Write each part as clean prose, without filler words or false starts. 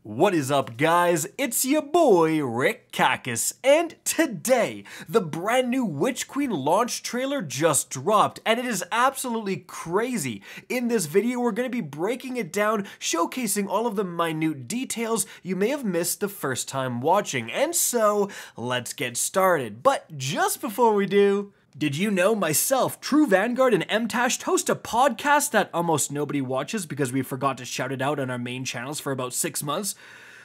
What is up, guys? It's your boy Rick Kakis, and today the brand new Witch Queen launch trailer just dropped, and it is absolutely crazy. In this video, we're going to be breaking it down, showcasing all of the minute details you may have missed the first time watching, and so let's get started. But just before we do, did you know myself, True Vanguard, and MTash host a podcast that almost nobody watches because we forgot to shout it out on our main channels for about 6 months?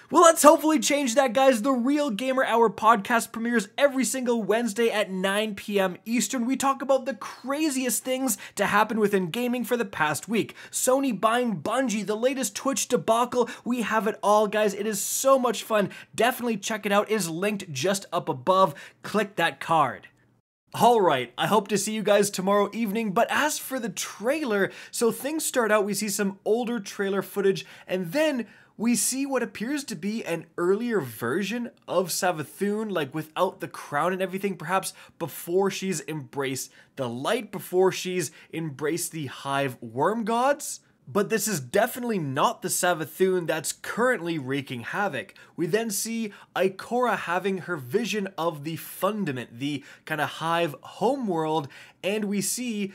Well, let's hopefully change that, guys. The Real Gamer Hour podcast premieres every single Wednesday at 9 p.m. Eastern. We talk about the craziest things to happen within gaming for the past week. Sony buying Bungie, the latest Twitch debacle. We have it all, guys. It is so much fun. Definitely check it out. It is linked just up above. Click that card. Alright, I hope to see you guys tomorrow evening, but as for the trailer, so things start out, we see some older trailer footage, and then we see what appears to be an earlier version of Savathun, like without the crown and everything, perhaps before she's embraced the light, before she's embraced the hive worm gods. But this is definitely not the Savathun that's currently wreaking havoc. We then see Ikora having her vision of the Fundament, the kind of hive homeworld, and we see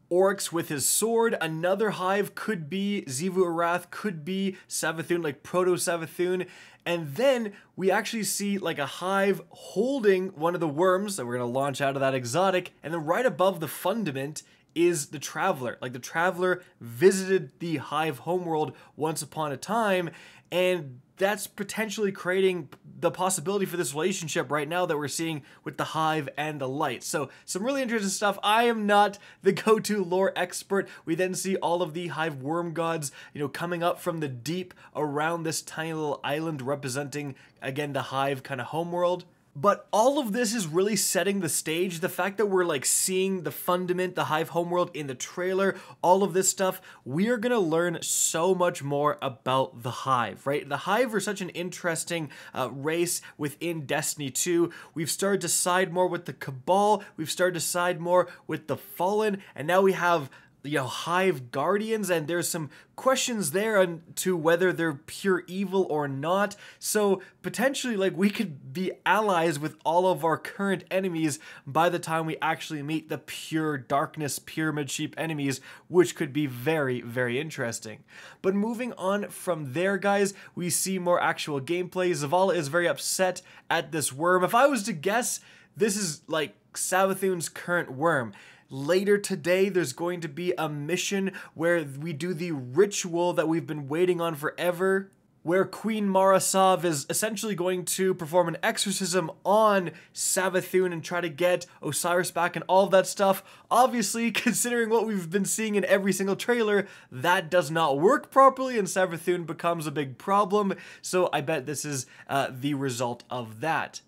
Oryx with his sword. Another hive could be Xivu Arath, could be Savathun, like Proto-Savathun. And then we actually see like a hive holding one of the worms that we're going to launch out of that exotic, and then right above the Fundament is the Traveler. Like the Traveler visited the hive homeworld once upon a time, and that's potentially creating the possibility for this relationship right now that we're seeing with the hive and the light. So some really interesting stuff. I am not the go-to lore expert. We then see all of the hive worm gods, coming up from the deep around this tiny little island representing, again, the hive kind of homeworld. But all of this is really setting the stage. The fact that we're like seeing the Fundament, the hive homeworld in the trailer, all of this stuff, we are gonna learn so much more about the hive, right? The hive are such an interesting race within Destiny 2. We've started to side more with the Cabal, we've started to side more with the Fallen, and now we have hive guardians, and there's some questions there on to whether they're pure evil or not. So potentially, like, we could be allies with all of our current enemies by the time we actually meet the pure darkness pyramid sheep enemies, which could be very, very interesting. But moving on from there, guys, we see more actual gameplay. Zavala is very upset at this worm. If I was to guess, this is like Savathun's current worm. Later today, there's going to be a mission where we do the ritual that we've been waiting on forever, where Queen Marasav is essentially going to perform an exorcism on Savathun and try to get Osiris back and all of that stuff. Obviously, considering what we've been seeing in every single trailer, that does not work properly and Savathun becomes a big problem, so I bet this is the result of that.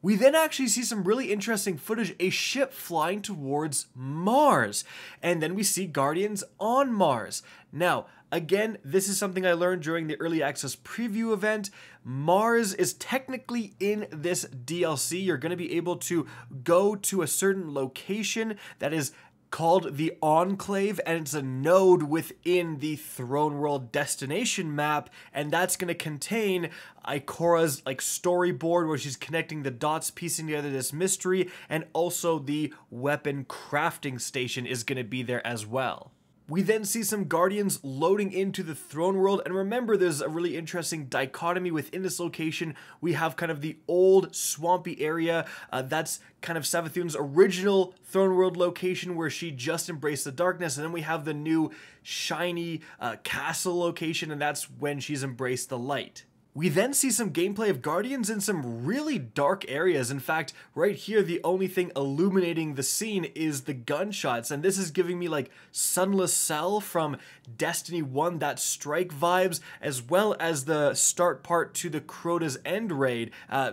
We then actually see some really interesting footage, a ship flying towards Mars, and then we see Guardians on Mars. Now, again, this is something I learned during the Early Access preview event. Mars is technically in this DLC. You're going to be able to go to a certain location that is called the Enclave, and it's a node within the Throne World destination map, and that's going to contain Ikora's like storyboard where she's connecting the dots, piecing together this mystery, and also the weapon crafting station is going to be there as well. We then see some Guardians loading into the Throne World, and remember, there's a really interesting dichotomy within this location. We have kind of the old swampy area, that's kind of Savathun's original Throne World location where she just embraced the darkness, and then we have the new shiny castle location, and that's when she's embraced the light. We then see some gameplay of Guardians in some really dark areas. In fact, right here, the only thing illuminating the scene is the gunshots. And this is giving me like Sunless Cell from Destiny 1, that strike vibes, as well as the start part to the Crota's End raid.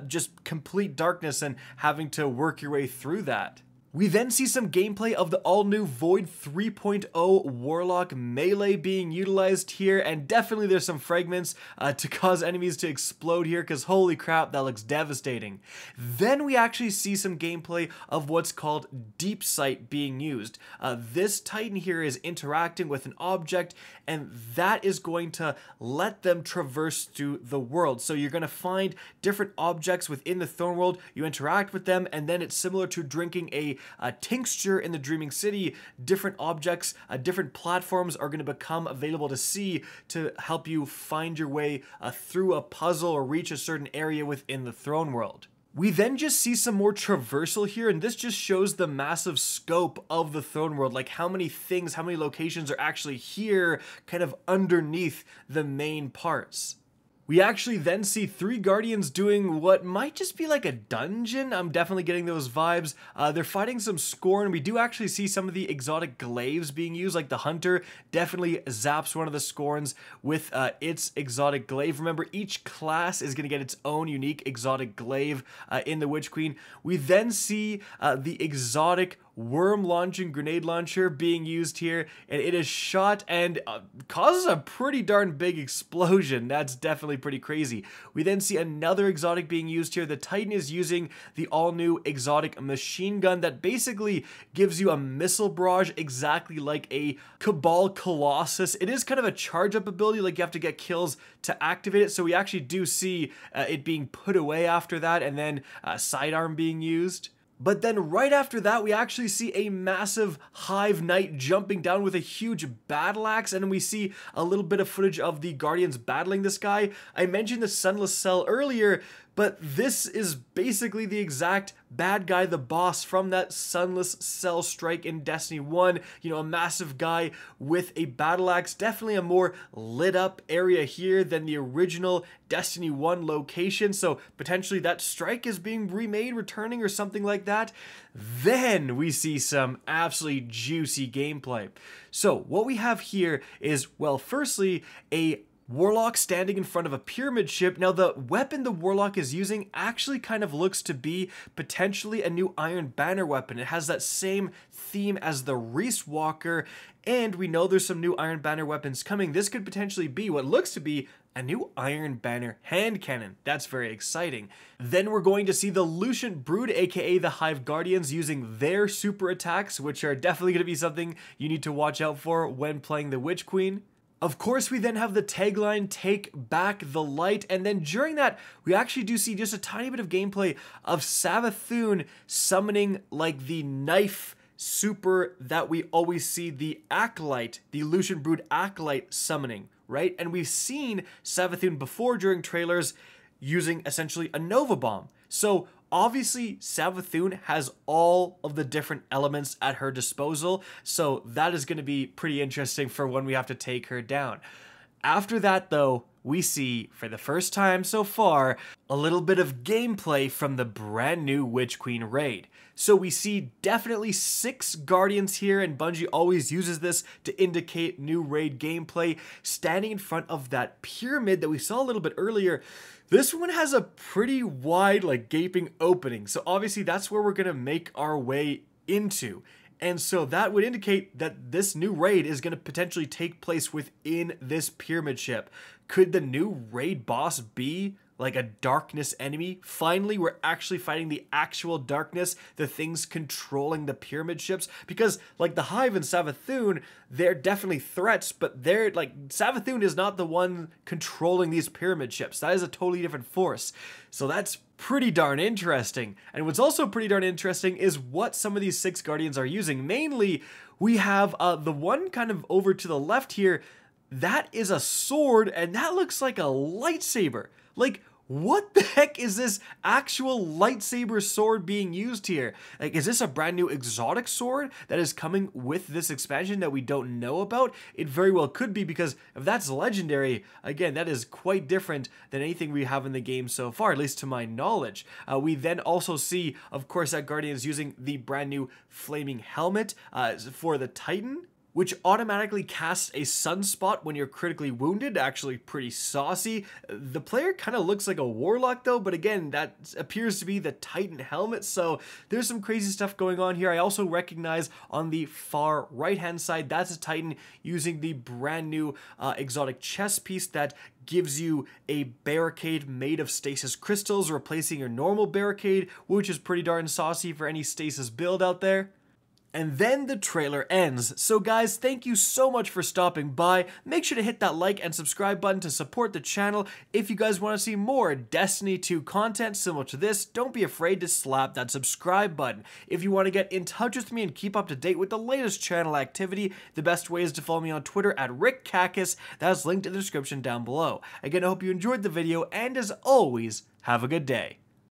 Just complete darkness and having to work your way through that. We then see some gameplay of the all-new Void 3.0 Warlock melee being utilized here, and definitely there's some fragments to cause enemies to explode here, because holy crap, that looks devastating. Then we actually see some gameplay of what's called Deep Sight being used. This Titan here is interacting with an object, and that is going to let them traverse through the world. So you're going to find different objects within the Throne World, you interact with them, and then it's similar to drinking a tincture in the Dreaming City. Different objects, different platforms are going to become available to see to help you find your way through a puzzle or reach a certain area within the Throne World. We then just see some more traversal here, and this just shows the massive scope of the Throne World, like how many things, how many locations are actually here, kind of underneath the main parts. We actually then see 3 Guardians doing what might just be like a dungeon. I'm definitely getting those vibes. They're fighting some Scorn. We do actually see some of the exotic glaives being used, like the Hunter definitely zaps one of the Scorns with its exotic glaive. Remember, each class is going to get its own unique exotic glaive in the Witch Queen. We then see the exotic worm launching grenade launcher being used here, and it is shot and causes a pretty darn big explosion. That's definitely pretty crazy. We then see another exotic being used here. The Titan is using the all-new exotic machine gun that basically gives you a missile barrage exactly like a Cabal Colossus. It is kind of a charge-up ability, like you have to get kills to activate it, so we actually do see it being put away after that, and then sidearm being used. But then right after that, we actually see a massive Hive Knight jumping down with a huge battle axe, and we see a little bit of footage of the Guardians battling this guy. I mentioned the Sunless Cell earlier, but this is basically the exact bad guy, the boss from that Sunless Cell strike in Destiny 1. You know, a massive guy with a battle axe. Definitely a more lit up area here than the original Destiny 1 location. So potentially that strike is being remade, returning, or something like that. Then we see some absolutely juicy gameplay. So what we have here is, well, firstly, a Warlock standing in front of a pyramid ship. Now, the weapon the Warlock is using actually kind of looks to be potentially a new Iron Banner weapon. It has that same theme as the Reese Walker, and we know there's some new Iron Banner weapons coming. This could potentially be what looks to be a new Iron Banner hand cannon. That's very exciting. Then we're going to see the Lucent Brood, aka the Hive Guardians, using their super attacks, which are definitely going to be something you need to watch out for when playing the Witch Queen. Of course, we then have the tagline, "Take back the light," and then during that, we actually do see just a tiny bit of gameplay of Savathun summoning like the knife super that we always see the Acolyte, the Lucent Brood Acolyte summoning, right? And we've seen Savathun before during trailers using essentially a Nova Bomb. So obviously, Savathun has all of the different elements at her disposal, so that is going to be pretty interesting for when we have to take her down. After that, though, we see, for the first time so far, a little bit of gameplay from the brand new Witch Queen raid. So we see definitely 6 Guardians here, and Bungie always uses this to indicate new raid gameplay, standing in front of that pyramid that we saw a little bit earlier. This one has a pretty wide, like, gaping opening, so obviously that's where we're going to make our way into. And so that would indicate that this new raid is going to potentially take place within this pyramid ship. Could the new raid boss be like a darkness enemy? Finally, we're actually fighting the actual darkness, the things controlling the pyramid ships. Because like the Hive and Savathun, they're definitely threats, but they're like, Savathun is not the one controlling these pyramid ships. That is a totally different force. So that's pretty darn interesting. And what's also pretty darn interesting is what some of these 6 Guardians are using. Mainly, we have the one kind of over to the left here. That is a sword, and that looks like a lightsaber. Like, what the heck is this actual lightsaber sword being used here? Like, is this a brand new exotic sword that is coming with this expansion that we don't know about? It very well could be, because if that's legendary, again, that is quite different than anything we have in the game so far, at least to my knowledge. We then also see, of course, that Guardian is using the brand new flaming helmet for the Titan. which automatically casts a sunspot when you're critically wounded. Actually pretty saucy. The player kind of looks like a warlock though, but again, that appears to be the Titan helmet, so there's some crazy stuff going on here. I also recognize on the far right hand side, that's a Titan using the brand new exotic chest piece that gives you a barricade made of stasis crystals, replacing your normal barricade, which is pretty darn saucy for any stasis build out there. And then the trailer ends. So guys, thank you so much for stopping by. Make sure to hit that like and subscribe button to support the channel. If you guys want to see more Destiny 2 content similar to this, don't be afraid to slap that subscribe button. If you want to get in touch with me and keep up to date with the latest channel activity, the best way is to follow me on Twitter at RickCacus. That's linked in the description down below. Again, I hope you enjoyed the video, and as always, have a good day.